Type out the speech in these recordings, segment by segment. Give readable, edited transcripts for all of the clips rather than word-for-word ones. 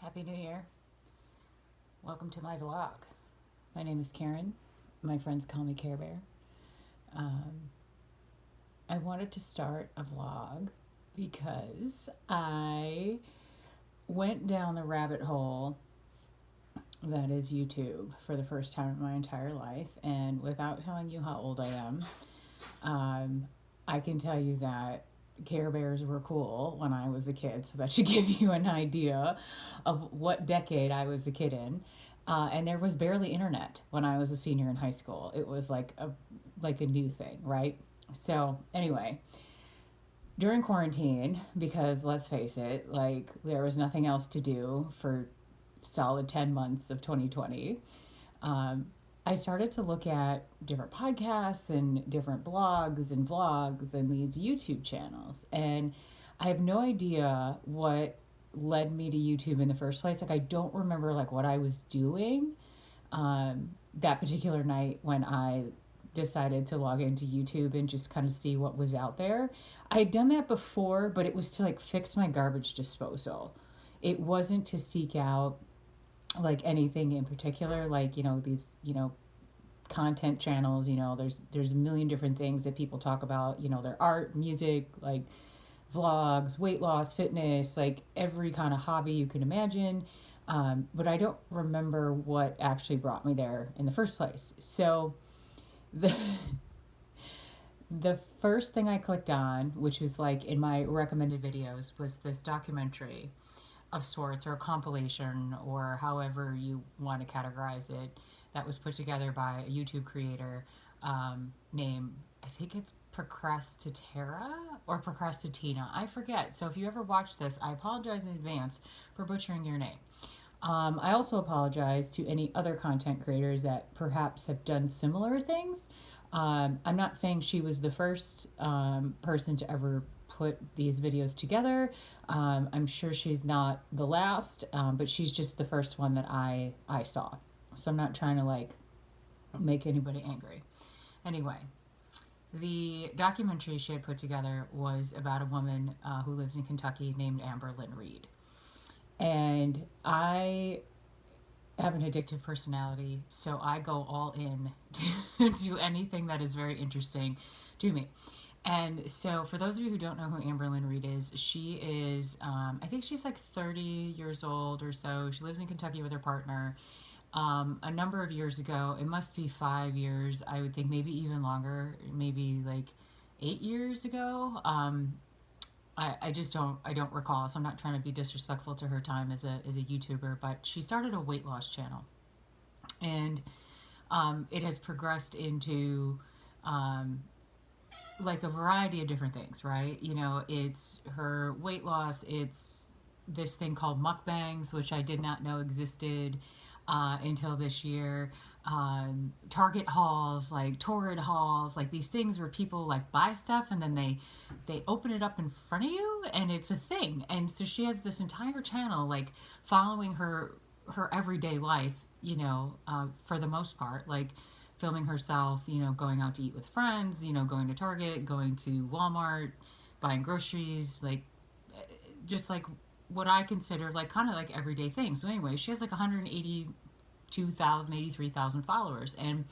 Happy New Year. Welcome to my vlog. My name is Karen. My friends call me Care Bear. Um, I wanted to start a vlog because I went down the rabbit hole that is YouTube for the first time in my entire life. And without telling you how old I am, I can tell you that Care Bears were cool when I was a kid, so that should give you an idea of what decade I was a kid in. And there was barely internet when I was a senior in high school. It was like a new thing, right? So anyway, during quarantine, because let's face it, like there was nothing else to do for solid 10 months of 2020. um, I started to look at different podcasts and different blogs and vlogs and these YouTube channels. And I have no idea what led me to YouTube in the first place. Like, I don't remember like what I was doing that particular night when I decided to log into YouTube and just kind of see what was out there. I had done that before, but it was to like fix my garbage disposal. It wasn't to seek out like anything in particular, like these content channels. There's a million different things that people talk about, their art, music, like vlogs, weight loss, fitness, like every kind of hobby you can imagine. But I don't remember what actually brought me there in the first place. So the the first thing I clicked on, which was like in my recommended videos, was this documentary of sorts, or a compilation, or however you want to categorize it, that was put together by a YouTube creator named, I think it's Procrastitara or Procrastitina. I forget. So if you ever watch this, I apologize in advance for butchering your name. I also apologize to any other content creators that perhaps have done similar things. I'm not saying she was the first person to ever put these videos together. I'm sure she's not the last, but she's just the first one that I saw. So I'm not trying to like make anybody angry. Anyway, the documentary she had put together was about a woman who lives in Kentucky named Amberlynnreid. And I have an addictive personality, so I go all in to anything that is very interesting to me. And so, for those of you who don't know who Amberlynnreid is, she is, I think she's like 30 years old or so. She lives in Kentucky with her partner. A number of years ago, it must be 5 years, I would think, maybe even longer, maybe like 8 years ago. I just don't recall, so I'm not trying to be disrespectful to her time as a YouTuber, but she started a weight loss channel, and it has progressed into like a variety of different things, right? It's her weight loss, it's this thing called mukbangs, which I did not know existed until this year. Target hauls, like torrid hauls, like these things where people like buy stuff and then they open it up in front of you, and it's a thing. And so she has this entire channel like following her everyday life, for the most part, like filming herself, going out to eat with friends, going to Target, going to Walmart, buying groceries, like just like what I consider like kind of like everyday things. So anyway, she has like 182,000, 83,000 followers, and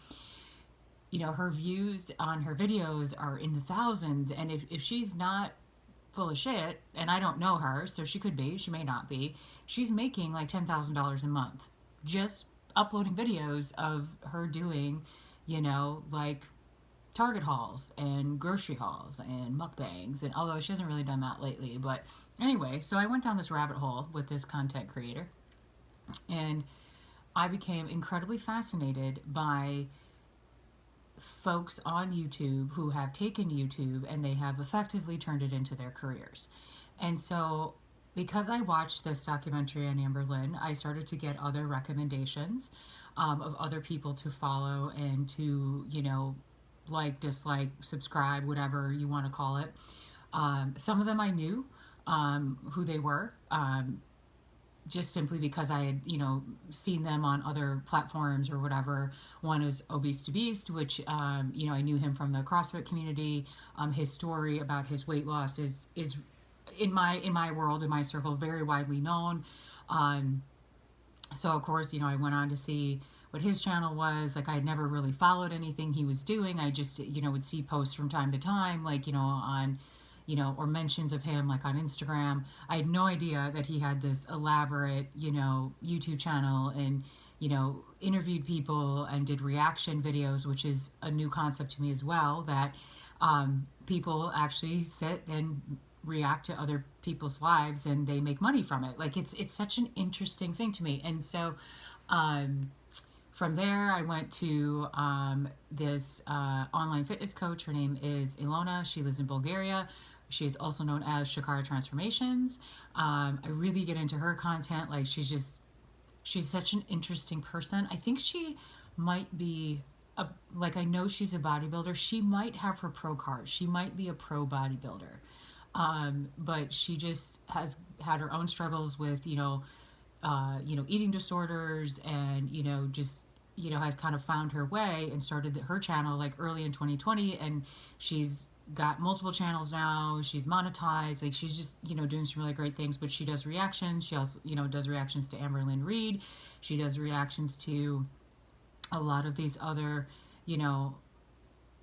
her views on her videos are in the thousands. And if she's not full of shit, and I don't know her, so she could be, she may not be, she's making like $10,000 a month just uploading videos of her doing, like Target hauls and grocery hauls and mukbangs. And although she hasn't really done that lately, but anyway, so I went down this rabbit hole with this content creator, and I became incredibly fascinated by folks on YouTube who have taken YouTube and they have effectively turned it into their careers. And so, because I watched this documentary on Amberlynn, I started to get other recommendations of other people to follow and to, like, dislike, subscribe, whatever you want to call it. Some of them I knew who they were, just simply because I had, seen them on other platforms or whatever. One is Obese to Beast, which, I knew him from the CrossFit community. His story about his weight loss is in my world, in my circle, very widely known. So of course, I went on to see what his channel was. Like, I had never really followed anything he was doing. I just, would see posts from time to time, like, on, or mentions of him, like, on Instagram. I had no idea that he had this elaborate, YouTube channel, and, interviewed people and did reaction videos, which is a new concept to me as well, that people actually sit and react to other people's lives and they make money from it. Like, it's such an interesting thing to me. And so um, from there I went to this online fitness coach. Her name is Ilona. She lives in Bulgaria. She's also known as Chikara Transformations. I really get into her content. Like, she's such an interesting person. I think she might be like, I know she's a bodybuilder. She might have her pro card. She might be a pro bodybuilder. But she just has had her own struggles with, eating disorders, and, just, has kind of found her way and started her channel like early in 2020. And she's got multiple channels now. She's monetized. Like, she's just, doing some really great things. But she does reactions. She also, does reactions to Amberlynnreid. She does reactions to a lot of these other,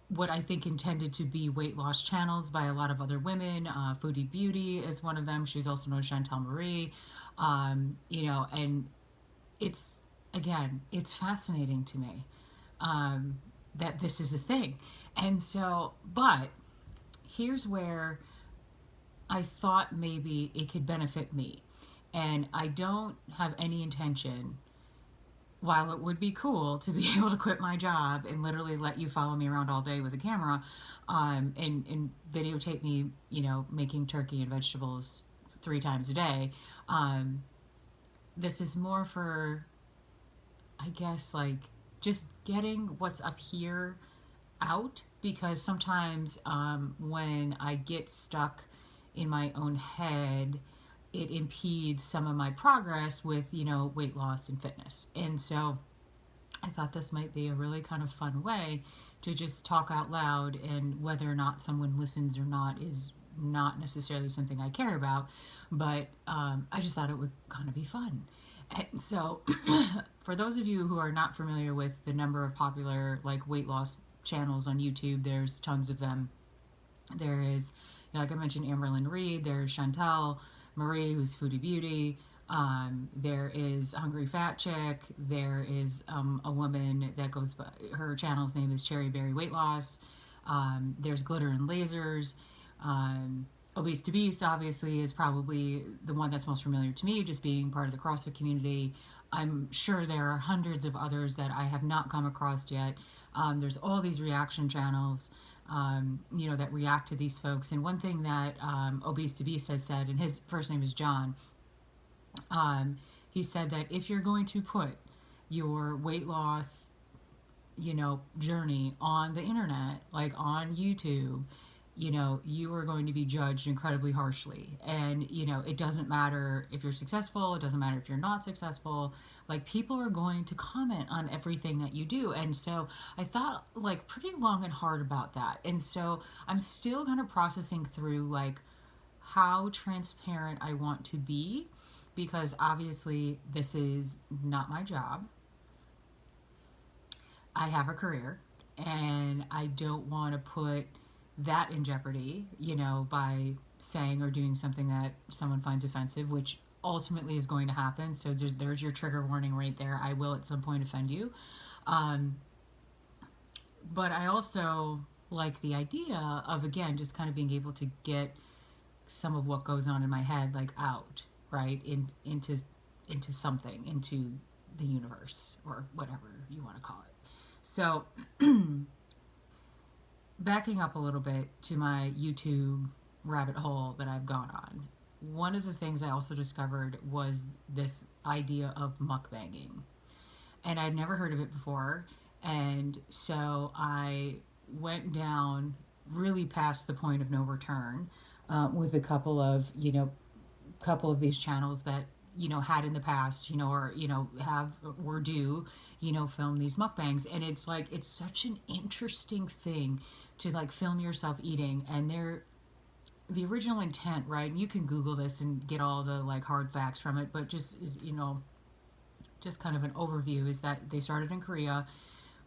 what I think intended to be weight loss channels by a lot of other women. Foodie Beauty is one of them. She's also known as Chantal Marie. And it's, again, it's fascinating to me that this is a thing. And so, but here's where I thought maybe it could benefit me. And I don't have any intention, while it would be cool to be able to quit my job and literally let you follow me around all day with a camera, and videotape me, making turkey and vegetables 3 times a day. This is more for, I guess, like, just getting what's up here out, because sometimes when I get stuck in my own head, it impedes some of my progress with, weight loss and fitness. And so I thought this might be a really kind of fun way to just talk out loud, and whether or not someone listens or not is not necessarily something I care about, but I just thought it would kind of be fun. And so for those of you who are not familiar with the number of popular, like, weight loss channels on YouTube, there's tons of them. There is, like I mentioned, Amberlynnreid. There's Chantal Marie, who's Foodie Beauty. There is Hungry Fat Chick. There is a woman that goes by, her channel's name is Cherry Berry Weight Loss. There's Glitter and Lasers. Obese to Beast, obviously, is probably the one that's most familiar to me, just being part of the CrossFit community. I'm sure there are hundreds of others that I have not come across yet. There's all these reaction channels, that react to these folks. And one thing that Obese to Beast has said, and his first name is John, he said that if you're going to put your weight loss, journey on the internet, like on YouTube, you are going to be judged incredibly harshly. And, it doesn't matter if you're successful, it doesn't matter if you're not successful. Like, people are going to comment on everything that you do. And so I thought, like, pretty long and hard about that. And so I'm still kind of processing through, like, how transparent I want to be, because obviously this is not my job. I have a career, and I don't want to put that in jeopardy, by saying or doing something that someone finds offensive, which ultimately is going to happen. So there's your trigger warning right there. I will at some point offend you. But I also like the idea of, again, just kind of being able to get some of what goes on in my head, like, out, right, into something, into the universe, or whatever you want to call it. So backing up a little bit to my YouTube rabbit hole that I've gone on, one of the things I also discovered was this idea of mukbanging. And I'd never heard of it before. And so I went down really past the point of no return with a couple of these channels that, had in the past, or, have or do, film these mukbangs. And it's like, it's such an interesting thing to, like, film yourself eating. And the original intent, right? And you can Google this and get all the like hard facts from it, but just is, just kind of an overview is that they started in Korea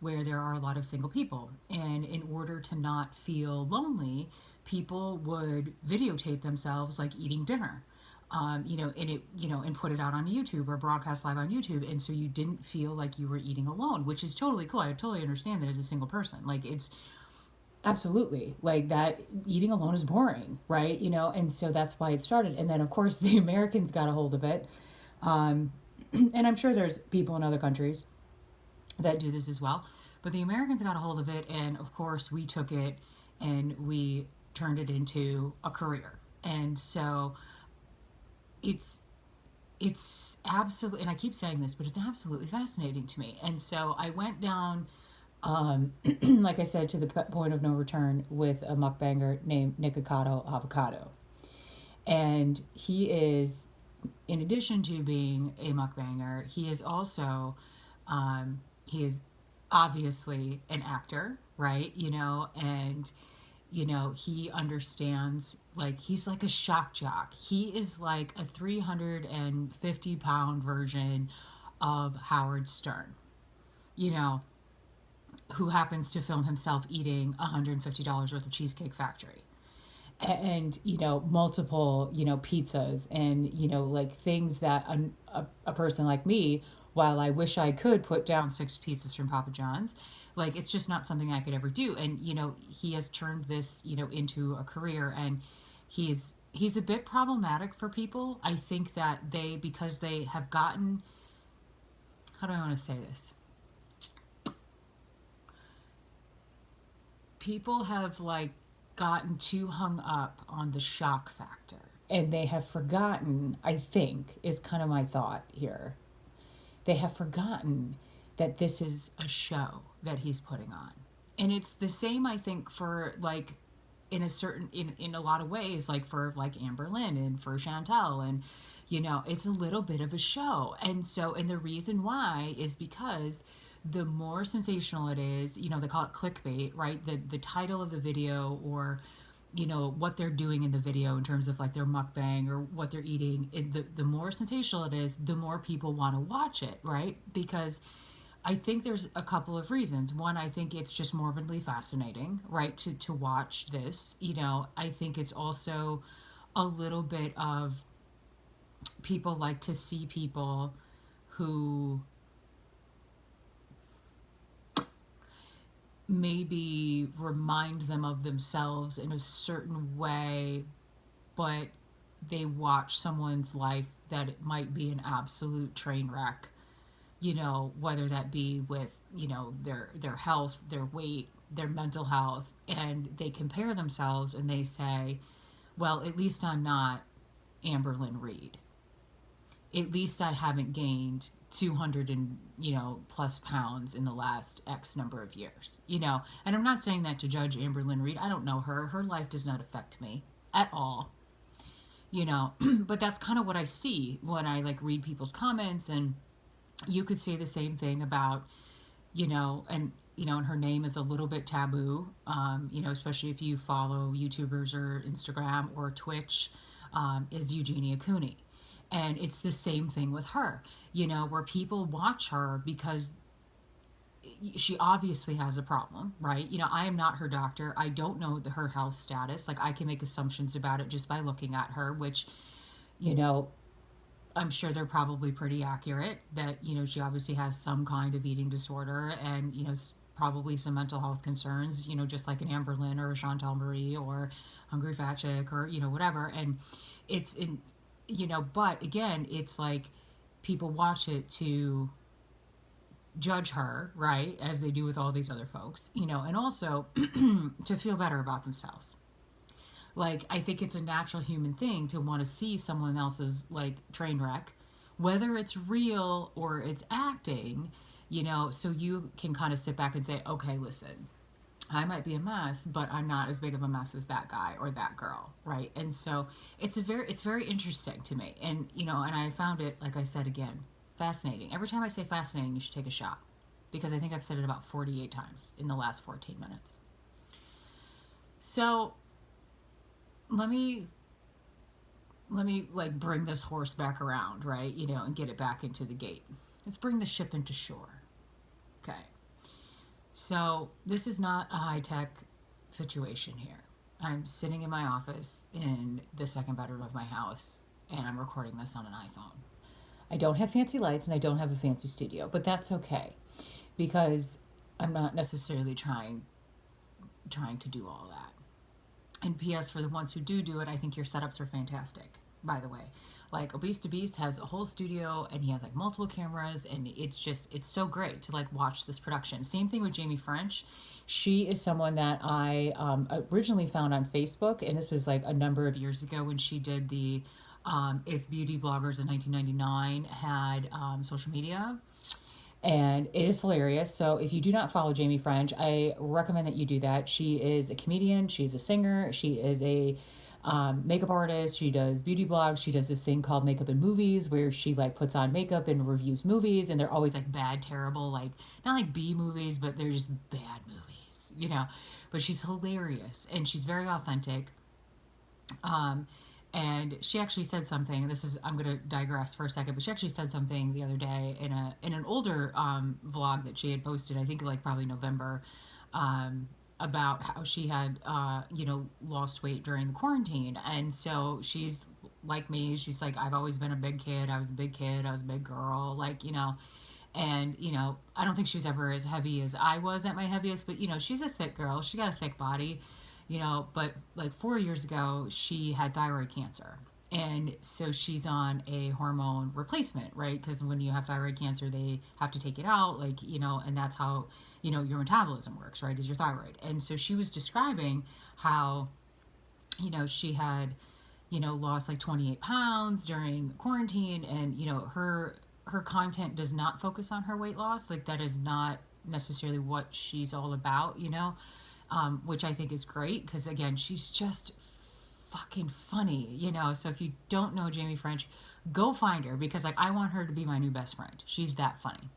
where there are a lot of single people. And in order to not feel lonely, people would videotape themselves like eating dinner. And put it out on YouTube or broadcast live on YouTube. And so you didn't feel like you were eating alone, which is totally cool. I totally understand that as a single person. Like, it's absolutely like that. Eating alone is boring, right? And so that's why it started. And then, of course, the Americans got a hold of it. Um, and I'm sure there's people in other countries that do this as well. But the Americans got a hold of it, and of course, we took it and we turned it into a career. And so it's absolutely, and I keep saying this, but it's absolutely fascinating to me. And so I went down, like I said, to the point of no return with a mukbanger named Nikocado Avocado. And he is, in addition to being a mukbanger, he is also, he is obviously an actor, right? And he understands, like, he's like a shock jock. He is like a 350-pound version of Howard Stern, you know, who happens to film himself eating $150 worth of Cheesecake Factory. And, multiple, pizzas and, like things that a person like me, while I wish I could put down 6 pizzas from Papa John's, like, it's just not something I could ever do. And, he has turned this, into a career, and he's a bit problematic for people. I think that because they have gotten, how do I want to say this? People have, like, gotten too hung up on the shock factor, and they have forgotten, I think, is kind of my thought here. They have forgotten that this is a show that he's putting on. And it's the same, I think, for, like, in a lot of ways, like for like Amber Lynn and for Chantel, and it's a little bit of a show. And the reason why is because the more sensational it is, they call it clickbait, right? The title of the video, or what they're doing in the video in terms of like their mukbang or what they're eating, the more sensational it is, the more people want to watch it, right? Because I think there's a couple of reasons. One, I think it's just morbidly fascinating, right, to watch this. I think it's also a little bit of, people like to see people who maybe remind them of themselves in a certain way, but they watch someone's life that it might be an absolute train wreck, whether that be with, their health, their weight, their mental health, and they compare themselves and they say, well, at least I'm not AmberlynnReid. At least I haven't gained 200 and plus pounds in the last X number of years, and I'm not saying that to judge AmberlynnReid. I don't know her life does not affect me at all, but that's kind of what I see when I like read people's comments. And you could say the same thing about, and her name is a little bit taboo, especially if you follow YouTubers or Instagram or Twitch, is Eugenia Cooney. And it's the same thing with her, where people watch her because she obviously has a problem, right? I am not her doctor. I don't know her health status. Like, I can make assumptions about it just by looking at her, which, I'm sure they're probably pretty accurate, that, she obviously has some kind of eating disorder and, probably some mental health concerns, just like an Amber Lynn or a Chantal Marie or Hungry Fat Chick or, whatever. And it's in, but again, it's like people watch it to judge her, right, as they do with all these other folks, and also to feel better about themselves. Like, I think it's a natural human thing to want to see someone else's, like, train wreck, whether it's real or it's acting, so you can kind of sit back and say, okay, listen, I might be a mess, but I'm not as big of a mess as that guy or that girl, right? And so it's very interesting to me. And, and I found it, like I said, again, fascinating. Every time I say fascinating, you should take a shot, because I think I've said it about 48 times in the last 14 minutes. So let me like bring this horse back around, right? And get it back into the gate. Let's bring the ship into shore. Okay. So this is not a high-tech situation here. I'm sitting in my office in the second bedroom of my house, and I'm recording this on an iPhone. I don't have fancy lights and I don't have a fancy studio, but that's okay because I'm not necessarily trying to do all that. And P.S. for the ones who do it, I think your setups are fantastic, by the way. Like Obese to Beast has a whole studio and he has like multiple cameras, and it's so great to like watch this production. Same thing with Jaime French. She is someone that I originally found on Facebook, and this was like a number of years ago when she did the If Beauty Bloggers in 1999 had social media, and it is hilarious. So if you do not follow Jaime French, I recommend that you do that. She is a comedian, she's a singer, she is a makeup artist, she does beauty blogs, she does this thing called Makeup and Movies where she like puts on makeup and reviews movies, and they're always like bad, terrible, like not like B movies, but they're just bad movies. But she's hilarious and she's very authentic. Um, and she actually said something. I'm going to digress for a second, but she actually said something the other day in an older vlog that she had posted. I think like probably November, about how she had lost weight during the quarantine. And so she's like me. She's like, I've always been a big kid. I was a big kid. I was a big girl. And I don't think she was ever as heavy as I was at my heaviest, but she's a thick girl. She got a thick body. But like 4 years ago, she had thyroid cancer. And so she's on a hormone replacement, right? Because when you have thyroid cancer, they have to take it out, and that's how, your metabolism works, right? Is your thyroid. And so she was describing how, she had, lost like 28 pounds during quarantine. And, her content does not focus on her weight loss. Like that is not necessarily what she's all about, which I think is great because again, she's just fucking funny. So if you don't know Jaime French, go find her because like I want her to be my new best friend. She's that funny.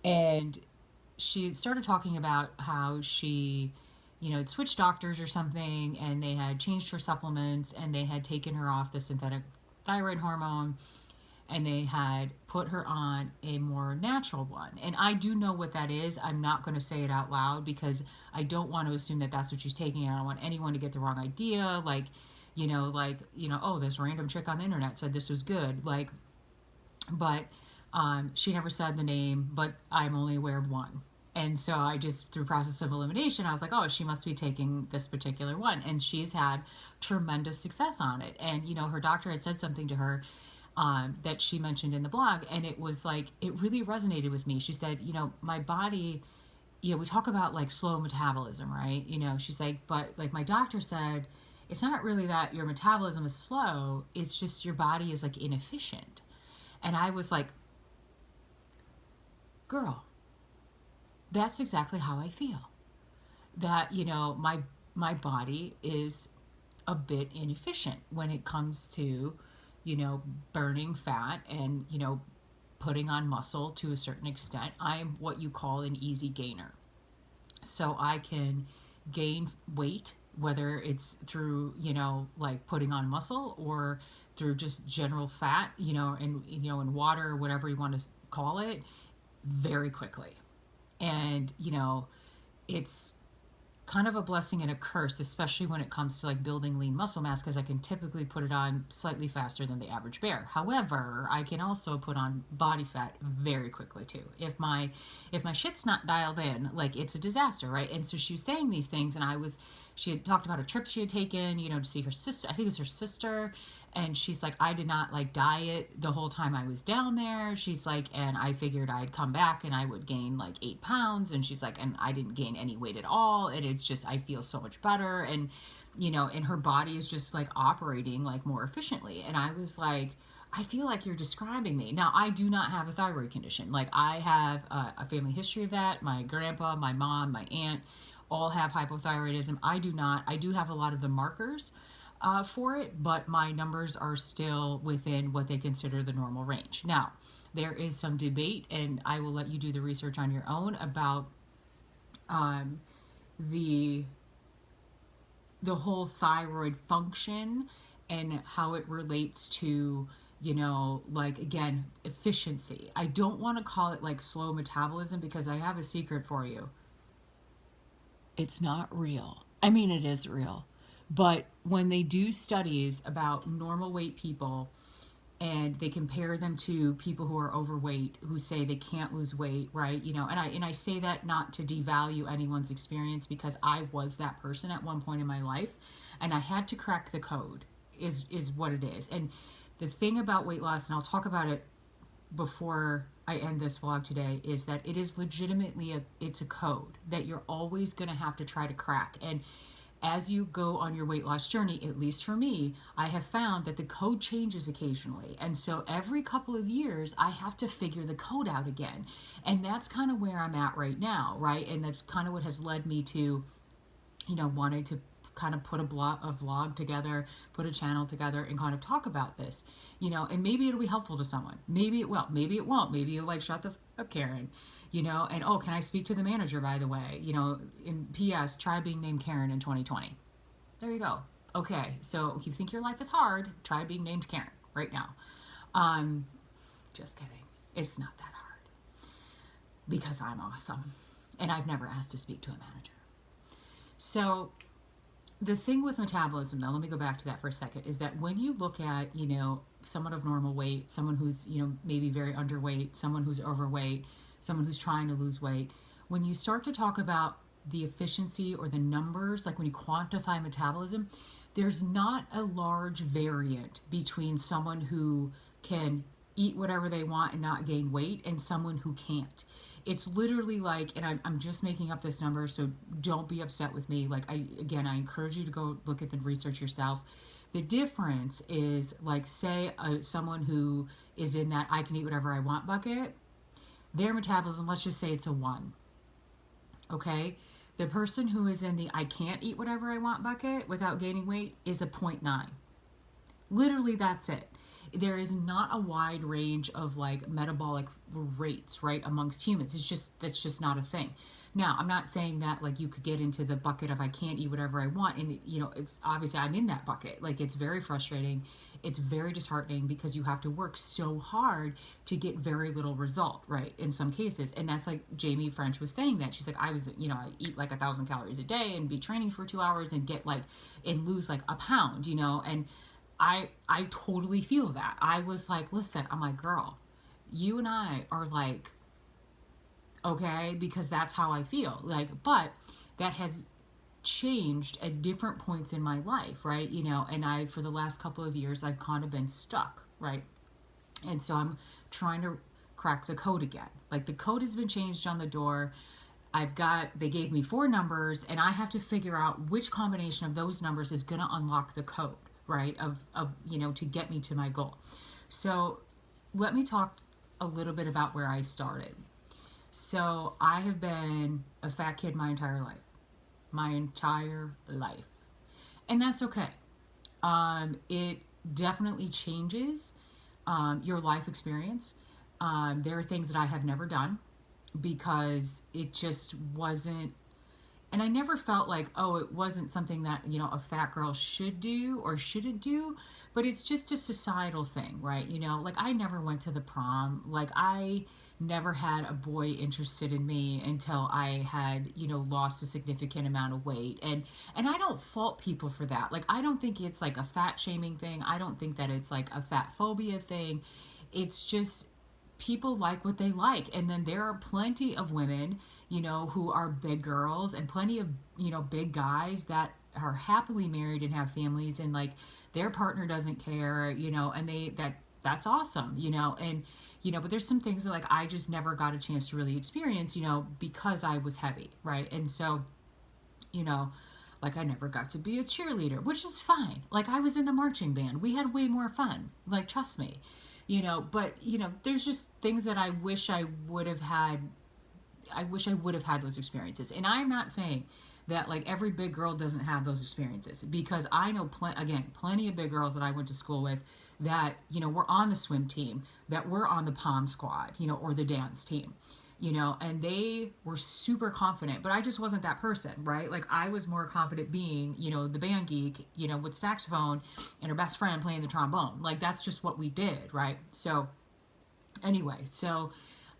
And she started talking about how she, had switched doctors or something, and they had changed her supplements, and they had taken her off the synthetic thyroid hormone, and they had put her on a more natural one. And I do know what that is. I'm not going to say it out loud because I don't want to assume that that's what she's taking. I don't want anyone to get the wrong idea. Oh, this random chick on the internet said this was good. But she never said the name, but I'm only aware of one. And so I just, through process of elimination, I was like, oh, she must be taking this particular one. And she's had tremendous success on it. And, her doctor had said something to her that she mentioned in the blog, and it was like it really resonated with me. She said, my body, we talk about like slow metabolism, right? She's like, but like my doctor said, it's not really that your metabolism is slow, it's just your body is like inefficient. And I was like, girl, that's exactly how I feel. That my body is a bit inefficient when it comes to burning fat and, putting on muscle to a certain extent. I'm what you call an easy gainer. So I can gain weight, whether it's through, like putting on muscle or through just general fat, in water or whatever you want to call it, very quickly. And, it's kind of a blessing and a curse, especially when it comes to like building lean muscle mass, because I can typically put it on slightly faster than the average bear. However, I can also put on body fat very quickly too. If my shit's not dialed in, like it's a disaster, right? And so she was saying these things, and she had talked about a trip she had taken, to see her sister. I think it was her sister. And she's like, I did not like diet the whole time I was down there. She's like, and I figured I'd come back and I would gain like 8 pounds. And she's like, and I didn't gain any weight at all. And it's just, I feel so much better. And, and her body is just like operating like more efficiently. And I was like, I feel like you're describing me. Now, I do not have a thyroid condition. Like I have a family history of that. My grandpa, my mom, my aunt all have hypothyroidism. I do not. I do have a lot of the markers for it, but my numbers are still within what they consider the normal range. Now, there is some debate, and I will let you do the research on your own about the the whole thyroid function and how it relates to, like, again, efficiency. I don't want to call it like slow metabolism, because I have a secret for you. It's not real. I mean, it is real. But when they do studies about normal weight people and they compare them to people who are overweight, who say they can't lose weight, right? And I say that not to devalue anyone's experience, because I was that person at one point in my life, and I had to crack the code, is what it is. And the thing about weight loss, and I'll talk about it before I end this vlog today, is that it is legitimately it's a code that you're always going to have to try to crack. And as you go on your weight loss journey, at least for me, I have found that the code changes occasionally. And so every couple of years, I have to figure the code out again. And that's kind of where I'm at right now, right? And that's kind of what has led me to, wanting to kind of put a vlog together, put a channel together, and kind of talk about this, and maybe it'll be helpful to someone. Maybe it will, maybe it won't. Maybe you'll like, shut the up, Karen, and oh, can I speak to the manager, by the way? In PS, try being named Karen in 2020. There you go. Okay, so if you think your life is hard, try being named Karen right now. Just kidding. It's not that hard, because I'm awesome, and I've never asked to speak to a manager. So the thing with metabolism, though, let me go back to that for a second, is that when you look at, someone of normal weight, someone who's, maybe very underweight, someone who's overweight, someone who's trying to lose weight, when you start to talk about the efficiency or the numbers, like when you quantify metabolism, there's not a large variant between someone who can eat whatever they want and not gain weight and someone who can't. It's literally like, and I'm just making up this number, so don't be upset with me. Like, I encourage you to go look at the research yourself. The difference is, like, say someone who is in that I can eat whatever I want bucket, their metabolism, let's just say it's a 1. Okay? The person who is in the I can't eat whatever I want bucket without gaining weight is a 0.9. Literally, that's it. There is not a wide range of like metabolic rates, right, amongst humans. That's just not a thing. Now, I'm not saying that like you could get into the bucket of I can't eat whatever I want, and it's obviously I'm in that bucket. Like, it's very frustrating. It's very disheartening, because you have to work so hard to get very little result, right, in some cases. And that's like Jaime French was saying that. She's like, I eat like 1,000 calories a day and be training for 2 hours and get like, and lose like a pound, and I totally feel that. I was like, listen, I'm like, girl, you and I are like, okay, because that's how I feel. Like, but that has changed at different points in my life, right? And for the last couple of years, I've kind of been stuck, right? And so I'm trying to crack the code again. Like, the code has been changed on the door. They gave me 4 numbers, and I have to figure out which combination of those numbers is going to unlock the code, right? Of to get me to my goal. So let me talk a little bit about where I started. So I have been a fat kid my entire life. And that's okay. It definitely changes your life experience. There are things that I have never done because it just wasn't, and I never felt like, oh, it wasn't something that, a fat girl should do or shouldn't do, but it's just a societal thing, right? Like, I never went to the prom. Like, I never had a boy interested in me until I had, lost a significant amount of weight. And I don't fault people for that. Like, I don't think it's like a fat shaming thing. I don't think that it's like a fat phobia thing. It's just people like what they like. And then there are plenty of women, who are big girls, and plenty of, big guys that are happily married and have families, and like their partner doesn't care, and that's awesome, and but there's some things that like I just never got a chance to really experience, because I was heavy, right? And so, like, I never got to be a cheerleader, which is fine. Like, I was in the marching band. We had way more fun. Like, trust me, but there's just things that I wish I would have had. I wish I would have had those experiences. And I'm not saying that like every big girl doesn't have those experiences, because I know plenty of big girls that I went to school with that, were on the swim team, that were on the pom squad, or the dance team, and they were super confident, but I just wasn't that person, right? Like I was more confident being, the band geek, with the saxophone and her best friend playing the trombone. Like that's just what we did, right? So anyway,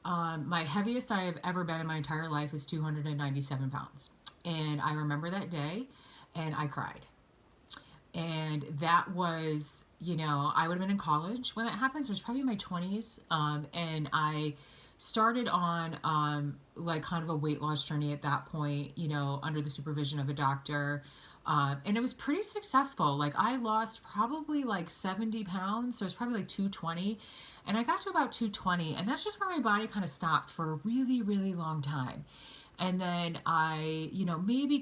my heaviest I have ever been in my entire life is 297 pounds. And I remember that day and I cried. And that was, I would have been in college when that happened. So it was probably in my 20s. And I started on like kind of a weight loss journey at that point, under the supervision of a doctor. And it was pretty successful. Like I lost probably like 70 pounds. So it was probably like 220. And I got to about 220. And that's just where my body kind of stopped for a really, really long time. And then I, maybe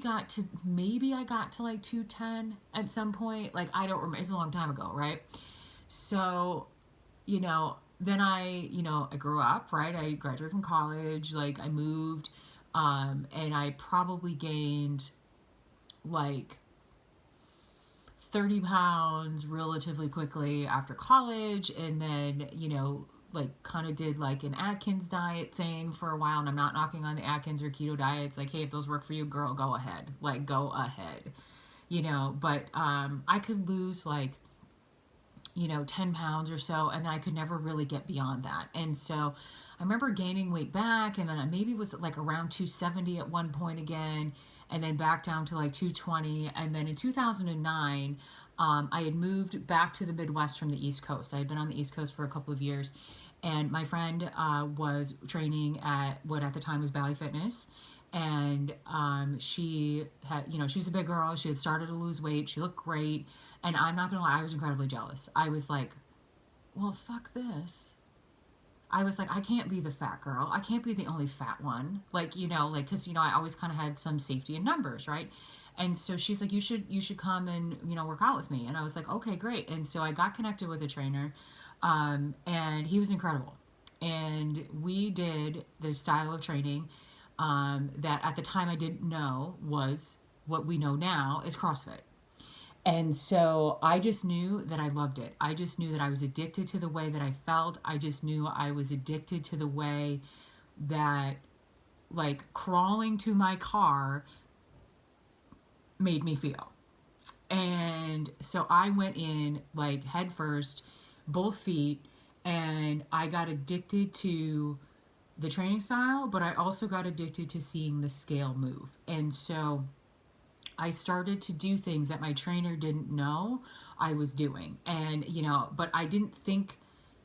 I got to like 210 at some point. Like I don't remember. It's a long time ago, right? So, then I grew up, right? I graduated from college. Like I moved, and I probably gained like 30 pounds relatively quickly after college. And then, like kind of did like an Atkins diet thing for a while. And I'm not knocking on the Atkins or keto diets. Like, hey, if those work for you, girl, go ahead. Like, go ahead. But I could lose like, 10 pounds or so. And then I could never really get beyond that. And so I remember gaining weight back. And then I maybe was like around 270 at one point again. And then back down to like 220. And then in 2009, I had moved back to the Midwest from the East Coast. I had been on the East Coast for a couple of years. And my friend was training at what at the time was Bally Fitness. And she had, she's a big girl. She had started to lose weight. She looked great. And I'm not going to lie, I was incredibly jealous. I was like, well, fuck this. I was like, I can't be the fat girl. I can't be the only fat one. Like, because, I always kind of had some safety in numbers, right? And so she's like, you should come and, work out with me. And I was like, okay, great. And so I got connected with a trainer, and he was incredible. And we did the style of training, that at the time I didn't know was what we know now is CrossFit. And so I just knew that I loved it. I just knew that I was addicted to the way that I felt. I just knew I was addicted to the way that like crawling to my car made me feel. And so I went in like head first, both feet, and I got addicted to the training style, but I also got addicted to seeing the scale move. And so I started to do things that my trainer didn't know I was doing. And, but I didn't think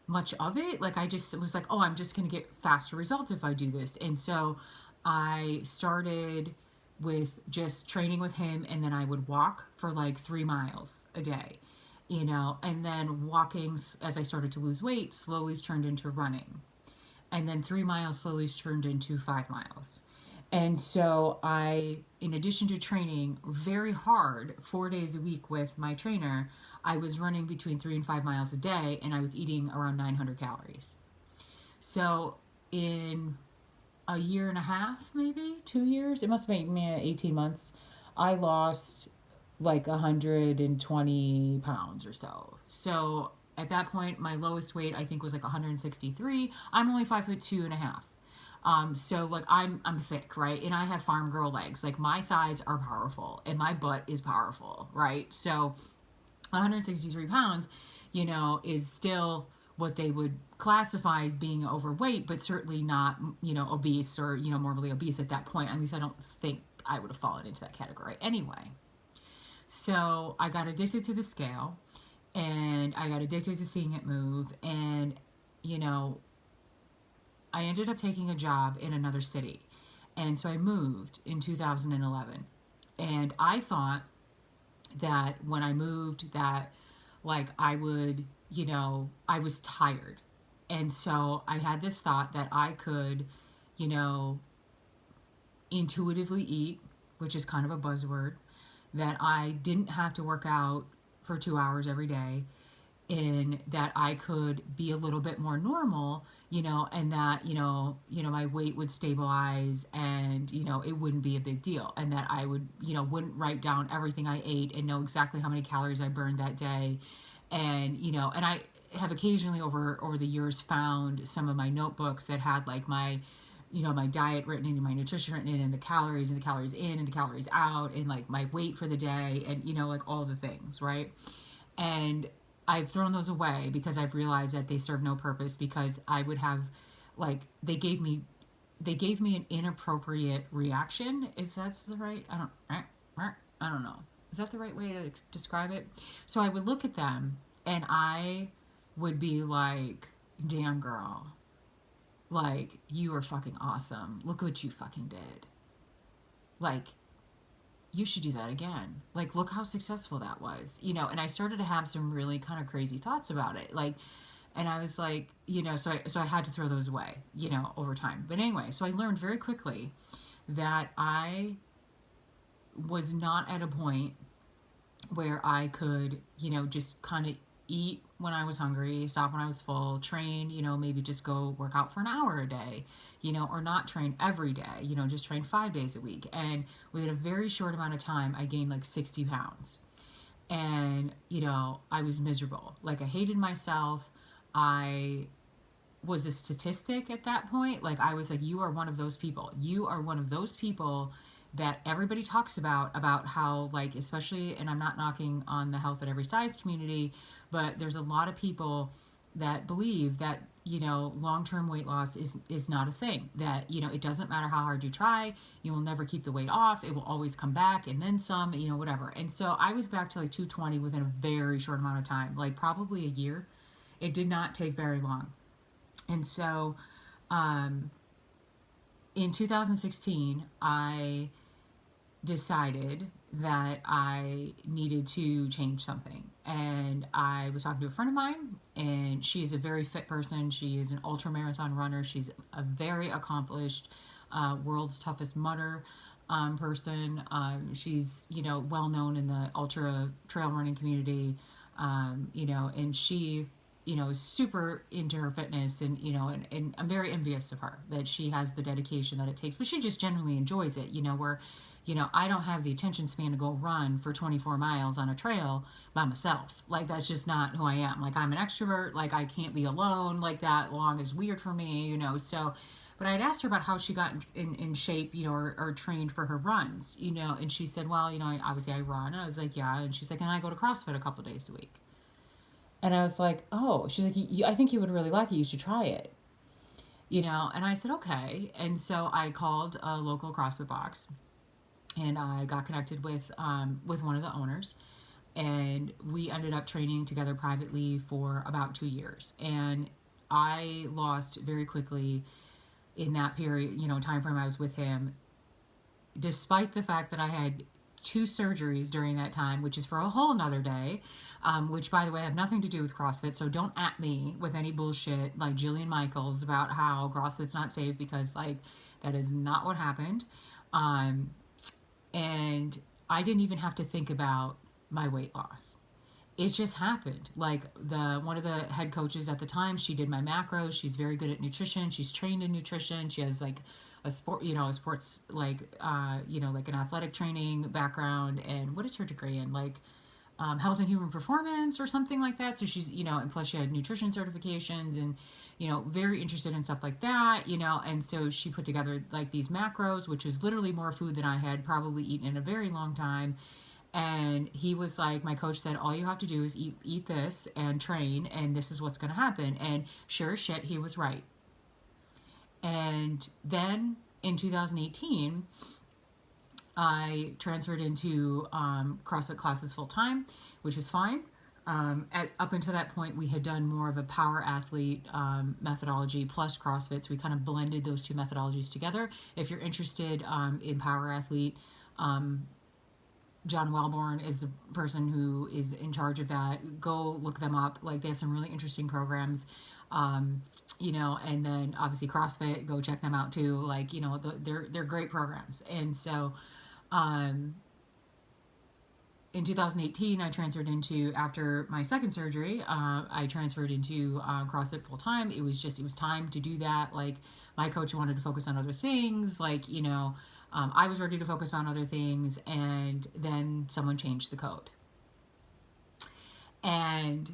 much of it. Like I just was like, oh, I'm just going to get faster results if I do this. And so I started with just training with him, and then I would walk for like 3 miles a day, and then walking as I started to lose weight slowly turned into running. And then 3 miles slowly turned into 5 miles. And so I, in addition to training very hard 4 days a week with my trainer, I was running between 3 and 5 miles a day, and I was eating around 900 calories. So in a year and a half, maybe 2 years, it must have been 18 months, I lost like 120 pounds or so. So at that point, my lowest weight I think was like 163. I'm only 5'2.5". So like I'm thick, right? And I have farm girl legs. Like my thighs are powerful and my butt is powerful, right? So 163 pounds, is still what they would classify as being overweight, but certainly not, obese or, morbidly obese at that point. At least I don't think I would have fallen into that category anyway. So I got addicted to the scale, and I got addicted to seeing it move. And, I ended up taking a job in another city. And so I moved in 2011. And I thought that when I moved that like I would, I was tired. And so I had this thought that I could, intuitively eat, which is kind of a buzzword, that I didn't have to work out for 2 hours every day, in that I could be a little bit more normal, and that, my weight would stabilize, and, it wouldn't be a big deal, and that I would, wouldn't write down everything I ate and know exactly how many calories I burned that day. And, and I have occasionally over the years found some of my notebooks that had like my my diet written in, my nutrition written in, and the calories in and the calories out, and like my weight for the day, and like all the things, right? And I've thrown those away because I've realized that they serve no purpose, because I would have, like, they gave me an inappropriate reaction, if that's the right, I don't know. Is that the right way to describe it? So I would look at them and I would be like, damn girl, like, you are fucking awesome. Look what you fucking did. Like, you should do that again. Like, look how successful that was. And I started to have some really kind of crazy thoughts about it. Like, and I was like, so I had to throw those away, over time. But anyway, so I learned very quickly that I was not at a point where I could, just kind of eat when I was hungry, stop when I was full, train, maybe just go work out for an hour a day, or not train every day, just train 5 days a week. And within a very short amount of time, I gained like 60 pounds. And, I was miserable. Like, I hated myself. I was a statistic at that point. Like, I was like, you are one of those people. You are one of those people that everybody talks about how, like, especially, and I'm not knocking on the health at every size community, but there's a lot of people that believe that, long-term weight loss is not a thing, that, it doesn't matter how hard you try, you will never keep the weight off, it will always come back and then some, whatever. And so I was back to like 220 within a very short amount of time, like probably a year. It did not take very long. And so in 2016, I decided that I needed to change something. And I was talking to a friend of mine, and she is a very fit person. She is an ultra marathon runner. She's a very accomplished, world's toughest mudder person. She's, well known in the ultra trail running community, and she, is super into her fitness, and, and I'm very envious of her that she has the dedication that it takes, but she just generally enjoys it, where, I don't have the attention span to go run for 24 miles on a trail by myself. Like, that's just not who I am. Like, I'm an extrovert. Like, I can't be alone. Like, that long is weird for me, so, but I'd asked her about how she got in shape, or trained for her runs, and she said, well, obviously I run. And I was like, yeah. And she's like, and I go to CrossFit a couple days a week. And I was like, oh, she's like, I think you would really like it. You should try it. And I said, okay. And so I called a local CrossFit box, and I got connected with one of the owners, and we ended up training together privately for about 2 years. And I lost very quickly in that period, time frame I was with him, despite the fact that I had 2 surgeries during that time, which is for a whole nother day, which, by the way, have nothing to do with CrossFit. So don't at me with any bullshit like Jillian Michaels about how CrossFit's not safe, because, like, that is not what happened. And I didn't even have to think about my weight loss. It just happened. Like, one of the head coaches at the time, she did my macros. She's very good at nutrition. She's trained in nutrition. She has like a sports, like, like an athletic training background. And what is her degree in? Like, health and human performance or something like that. So she's, and plus she had nutrition certifications, and, very interested in stuff like that, and so she put together like these macros, which was literally more food than I had probably eaten in a very long time. And he was like, my coach said, all you have to do is eat this and train, and this is what's going to happen. And sure as shit, he was right. And then in 2018, I transferred into CrossFit classes full time, which was fine. Up until that point, we had done more of a power athlete methodology plus CrossFit, so we kind of blended those 2 methodologies together. If you're interested in power athlete, John Wellborn is the person who is in charge of that. Go look them up. Like, they have some really interesting programs. And then obviously CrossFit, go check them out too. Like, they're great programs. And so, in 2018, I transferred into, after my second surgery, I transferred into CrossFit full time. It was time to do that. Like, my coach wanted to focus on other things. Like, I was ready to focus on other things, and then someone changed the code. And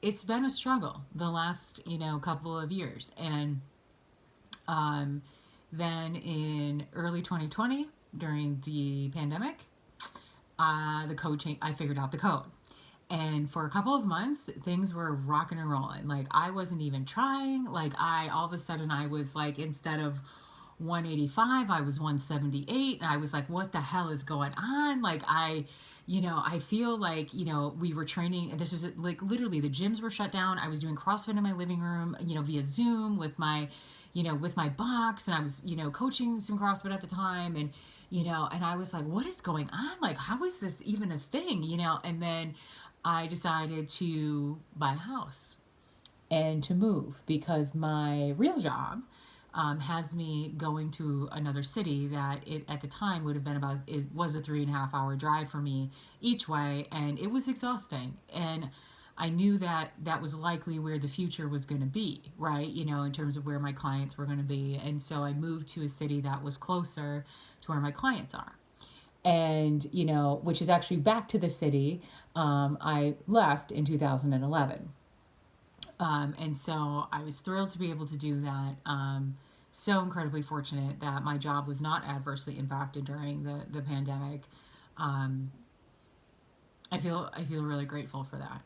it's been a struggle the last, couple of years. And Um, then in early 2020, during the pandemic, the code change. I figured out the code, and for a couple of months, things were rocking and rolling. Like I wasn't even trying. Like I all of a sudden I was like, instead of 185, I was 178, and I was like, what the hell is going on? Like I feel like, we were training, and this was like literally the gyms were shut down. I was doing CrossFit in my living room, via Zoom with my box, and I was, coaching some CrossFit at the time, and I was like, what is going on? Like, how is this even a thing? And then I decided to buy a house and to move because my real job has me going to another city that it at the time would have been it was a 3.5 hour drive for me each way, and it was exhausting. And I knew that that was likely where the future was going to be, right? In terms of where my clients were going to be. And so I moved to a city that was closer to where my clients are. And, which is actually back to the city I left in 2011. And so I was thrilled to be able to do that. So incredibly fortunate that my job was not adversely impacted during the pandemic. Um, I feel really grateful for that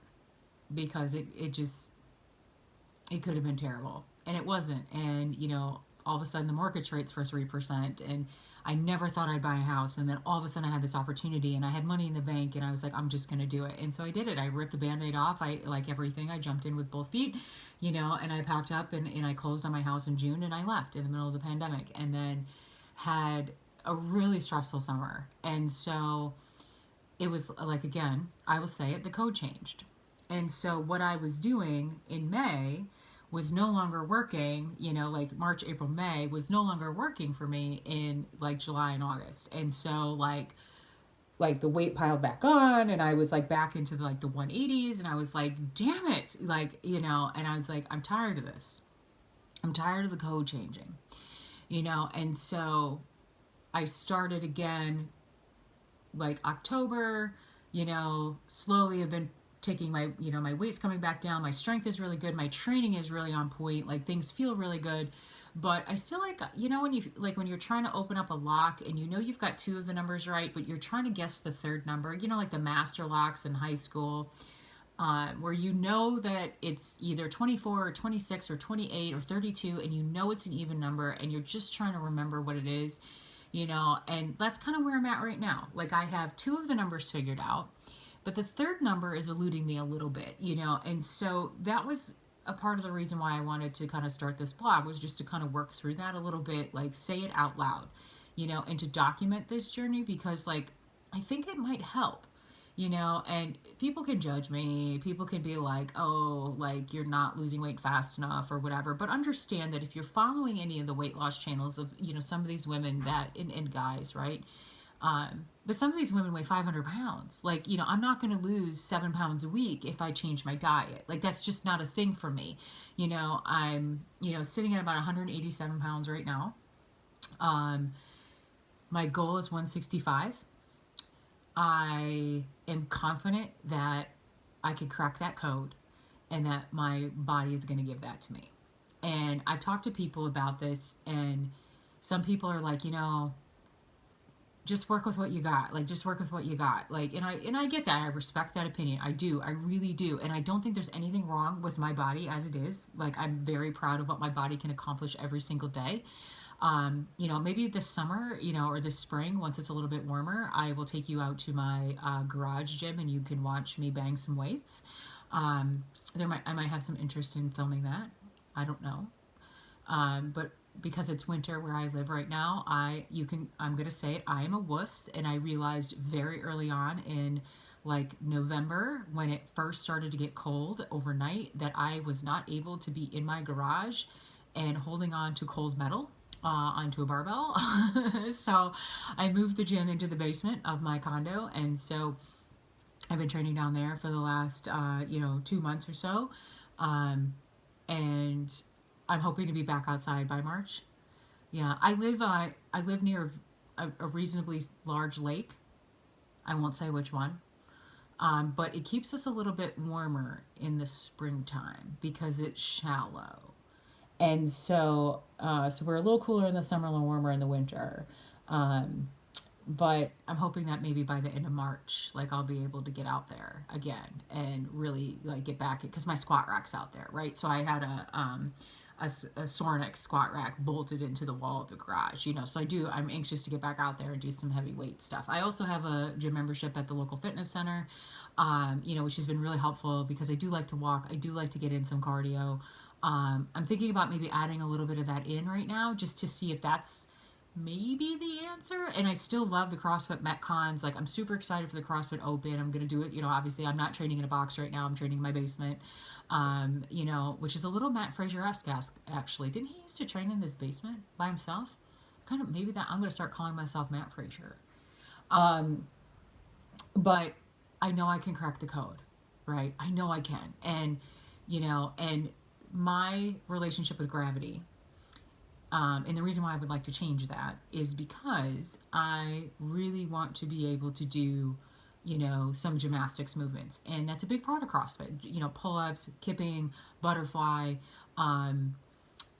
because it could have been terrible, and it wasn't. And all of a sudden the mortgage rates for 3%, and I never thought I'd buy a house, and then all of a sudden I had this opportunity, and I had money in the bank, and I was like, I'm just gonna do it. And so I did it. I ripped the band-aid off. I, like everything, I jumped in with both feet, and I packed up, and I closed on my house in June, and I left in the middle of the pandemic, and then had a really stressful summer. And so it was like, again, I will say it, the code changed. And so what I was doing in May was no longer working, like March, April, May was no longer working for me in like July and August. And so like the weight piled back on, and I was like back into the 180s, and I was like, damn it. And I was like, I'm tired of this. I'm tired of the code changing, and so I started again like October, slowly have been taking my, my weight's coming back down. My strength is really good. My training is really on point. Like things feel really good. But I still like, when you're trying to open up a lock and you've got two of the numbers right, but you're trying to guess the third number, like the master locks in high school, where that it's either 24 or 26 or 28 or 32, and it's an even number, and you're just trying to remember what it is, and that's kind of where I'm at right now. Like I have two of the numbers figured out, but the third number is eluding me a little bit, and so that was a part of the reason why I wanted to kind of start this blog, was just to kind of work through that a little bit, like say it out loud, and to document this journey, because like I think it might help, and people can judge me. People can be like, oh, like you're not losing weight fast enough or whatever. But understand that if you're following any of the weight loss channels of, some of these women and guys, right? But some of these women weigh 500 pounds. Like, I'm not going to lose 7 pounds a week if I change my diet. Like, that's just not a thing for me. I'm, sitting at about 187 pounds right now. My goal is 165. I am confident that I could crack that code and that my body is going to give that to me. And I've talked to people about this, and some people are like, just work with what you got. Like, just work with what you got. Like, and I get that. I respect that opinion. I do. I really do. And I don't think there's anything wrong with my body as it is. Like, I'm very proud of what my body can accomplish every single day. Maybe this summer, or this spring, once it's a little bit warmer, I will take you out to my garage gym, and you can watch me bang some weights. I might have some interest in filming that. I don't know. But because it's winter where I live right now, I'm going to say it, I am a wuss. And I realized very early on in like November, when it first started to get cold overnight, that I was not able to be in my garage and holding on to cold metal onto a barbell. So I moved the gym into the basement of my condo, and so I've been training down there for the last 2 months or so, and I'm hoping to be back outside by March. Yeah, I live near a reasonably large lake. I won't say which one, but it keeps us a little bit warmer in the springtime because it's shallow. And so we're a little cooler in the summer, a little warmer in the winter. Um, but I'm hoping that maybe by the end of March, like I'll be able to get out there again and really like get back because my squat rack's out there, right? So I had a Sornex squat rack bolted into the wall of the garage, you know. So I'm anxious to get back out there and do some heavy weight stuff. I also have a gym membership at the local fitness center, you know, which has been really helpful because I do like to walk. I do like to get in some cardio. I'm thinking about maybe adding a little bit of that in right now just to see if that's maybe the answer. And I still love the CrossFit Metcons. Like I'm super excited for the CrossFit Open. I'm gonna do it. You know, obviously I'm not training in a box right now. I'm training in my basement. You know, which is a little Matt Fraser-esque actually. Didn't he used to train in his basement by himself? Kind of maybe that I'm gonna start calling myself Matt Fraser. Um, but I know I can crack the code, right? I know I can. And you know, and my relationship with gravity, and the reason why I would like to change that is because I really want to be able to do, you know, some gymnastics movements. And that's a big part of CrossFit, you know, pull ups, kipping, butterfly, um,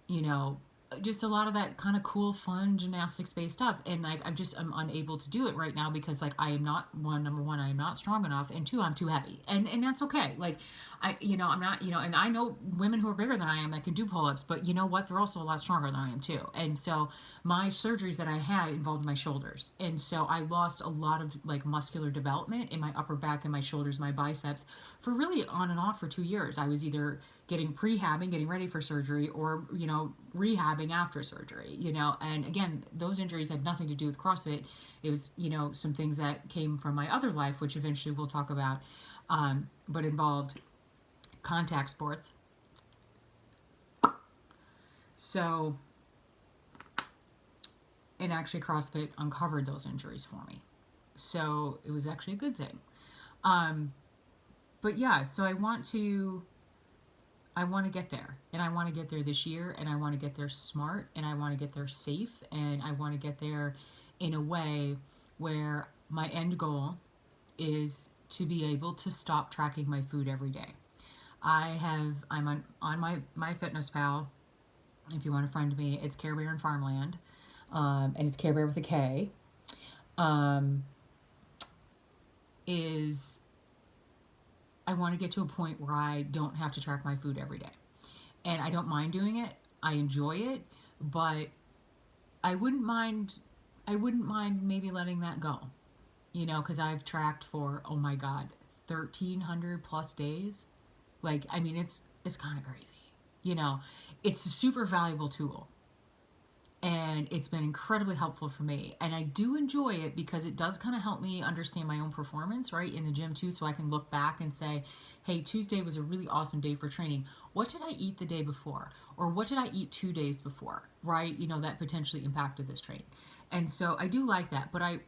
you know, just a lot of that kind of cool, fun gymnastics based stuff. And like, I'm unable to do it right now because like I am not number one, I am not strong enough, and two, I'm too heavy, and that's okay. Like, you know, I'm not, you know, and I know women who are bigger than I am that can do pull ups, but you know what? They're also a lot stronger than I am too. And so my surgeries that I had involved my shoulders, and so I lost a lot of like muscular development in my upper back and my shoulders, my biceps, for really on and off for 2 years. I was either getting prehabbing, getting ready for surgery, or, you know, rehabbing after surgery, you know. And again, those injuries had nothing to do with CrossFit. It was, you know, some things that came from my other life, which eventually we'll talk about, but involved contact sports. So, and actually CrossFit uncovered those injuries for me. So it was actually a good thing. Um, but yeah, so I want to get there, and I want to get there this year, and I want to get there smart, and I want to get there safe, and I want to get there in a way where my end goal is to be able to stop tracking my food every day. I'm on my Fitness Pal. If you want to friend me, it's Care Bear and Farmland, and it's Care Bear with a K. Um, is I want to get to a point where I don't have to track my food every day. And I don't mind doing it. I enjoy it, but I wouldn't mind maybe letting that go. You know, cuz I've tracked for, oh my god, 1300 plus days. Like, I mean, it's kind of crazy. You know, it's a super valuable tool, and it's been incredibly helpful for me, and I do enjoy it because it does kind of help me understand my own performance, right, in the gym too, so I can look back and say, hey, Tuesday was a really awesome day for training. What did I eat the day before, or what did I eat 2 days before, right? You know, that potentially impacted this training. And so I do like that, but I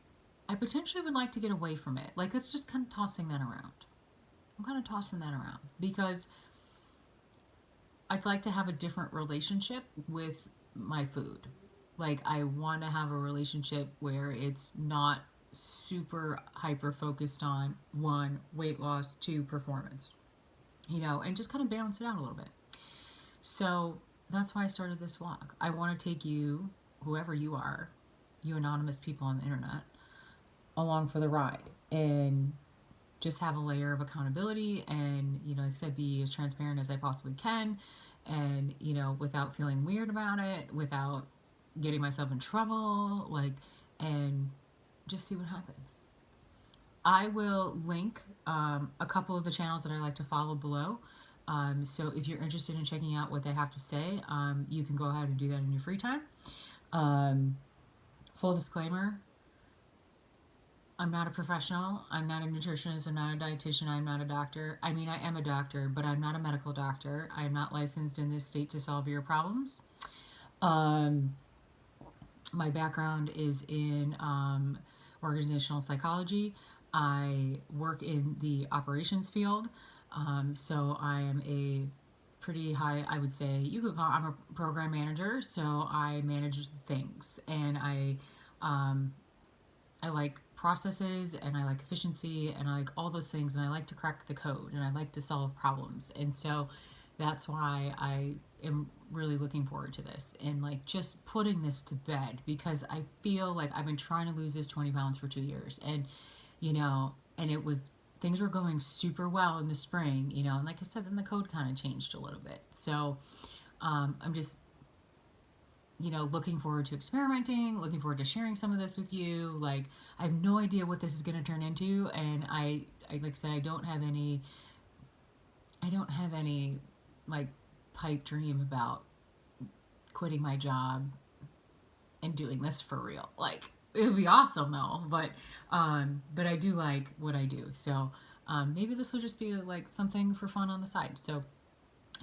potentially would like to get away from it. Like, it's just kind of tossing that around. I'm kind of tossing that around because I'd like to have a different relationship with my food. Like, I want to have a relationship where it's not super hyper focused on one, weight loss, two, performance, you know, and just kind of balance it out a little bit. So that's why I started this vlog. I want to take you, whoever you are, you anonymous people on the internet, along for the ride and just have a layer of accountability and, you know, like I said, be as transparent as I possibly can, and, you know, without feeling weird about it, without getting myself in trouble, like, and just see what happens. I will link a couple of the channels that I like to follow below. So if you're interested in checking out what they have to say, you can go ahead and do that in your free time. Full disclaimer, I'm not a professional. I'm not a nutritionist. I'm not a dietitian. I'm not a doctor. I mean, I am a doctor, but I'm not a medical doctor. I am not licensed in this state to solve your problems. My background is in organizational psychology. I work in the operations field. So I am a pretty high, I would say, you could call, I'm a program manager. So I manage things, and I like processes, and I like efficiency, and I like all those things, and I like to crack the code, and I like to solve problems. And so That's why I am really looking forward to this and like just putting this to bed, because I feel like I've been trying to lose this 20 pounds for 2 years. And, and it was, things were going super well in the spring, and like I said, then the code kind of changed a little bit. So I'm just, looking forward to experimenting, looking forward to sharing some of this with you. Like, I have no idea what this is going to turn into. And I like I said, I don't have any like pipe dream about quitting my job and doing this for real. Like, it would be awesome though, but I do like what I do. So maybe this will just be like something for fun on the side. So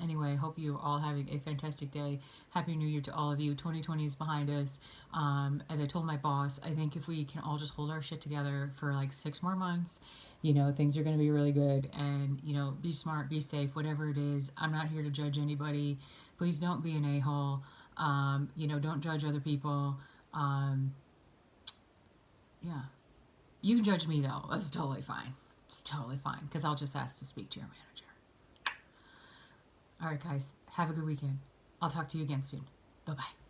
anyway, I hope you're all having a fantastic day. Happy New Year to all of you. 2020 is behind us. As I told my boss, I think if we can all just hold our shit together for like 6 more months, things are going to be really good. And, be smart, be safe, whatever it is. I'm not here to judge anybody. Please don't be an a-hole. Don't judge other people. Um, yeah. You can judge me though. That's totally fine. It's totally fine because I'll just ask to speak to your manager. All right, guys, have a good weekend. I'll talk to you again soon. Bye bye.